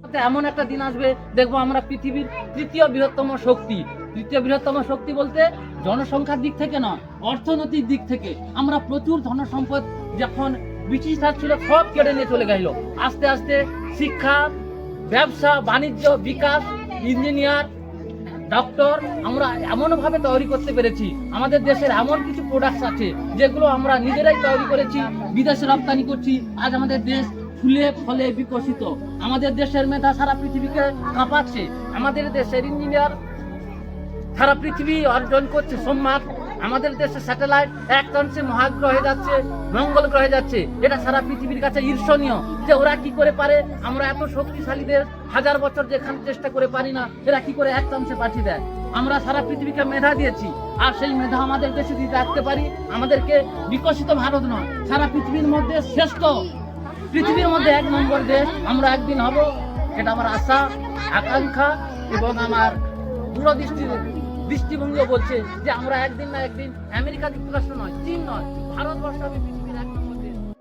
এমন একটা দিন আসবে দেখবো আমরা পৃথিবীর তৃতীয় বৃহত্তম শক্তি। তৃতীয় বৃহত্তম শক্তি বলতে জনসংখ্যার দিক থেকে না, অর্থনৈতিক দিক থেকে আমরা প্রচুর ধনসম্পদ, যখন ব্রিটিশরা ছিল সব কেড়ে নিয়ে চলে গেল। আস্তে আস্তে শিক্ষা, ব্যবসা বাণিজ্য, বিকাশ, ইঞ্জিনিয়ার, ডক্টর আমরা এমনভাবে তৈরি করতে পেরেছি। আমাদের দেশের এমন কিছু প্রোডাক্টস আছে যেগুলো আমরা নিজেরাই তৈরি করেছি, বিদেশে রপ্তানি করছি। আজ আমাদের দেশ ফুলে ফলে বিকশিত। আমাদের দেশের মেধা সারা পৃথিবীকে কাঁপাচ্ছে। আমাদের দেশের ইঞ্জিনিয়ার সারা পৃথিবী অর্জন করছে সম্মান। আমাদের দেশের স্যাটেলাইট এক চান্সে মহাগ্রহে যাচ্ছে, মঙ্গল গ্রহে যাচ্ছে। এটা সারা পৃথিবীর কাছে ঈর্ষণীয় যে ওরা কি করে পারে। আমরা এত শক্তিশালী দেশ, 1000 বছর যেখানে চেষ্টা করে পারি না, এরা কি করে এক চান্সে পাঠিয়ে দেয়। আমরা সারা পৃথিবীকে মেধা দিয়েছি, আর সেই মেধা আমাদের দেশে যদি রাখতে পারি, আমাদেরকে বিকশিত ভারত নয়, সারা পৃথিবীর মধ্যে শ্রেষ্ঠ, পৃথিবীর মধ্যে 1 নম্বর দেশ আমরা একদিন হব। এটা আমার আশা, আকাঙ্ক্ষা এবং আমার দৃষ্টিভঙ্গি বলছে যে আমরা একদিন না একদিন আমেরিকা যুক্তরাষ্ট্র নয়, চীন নয়, ভারতবর্ষ হবে পৃথিবীর এক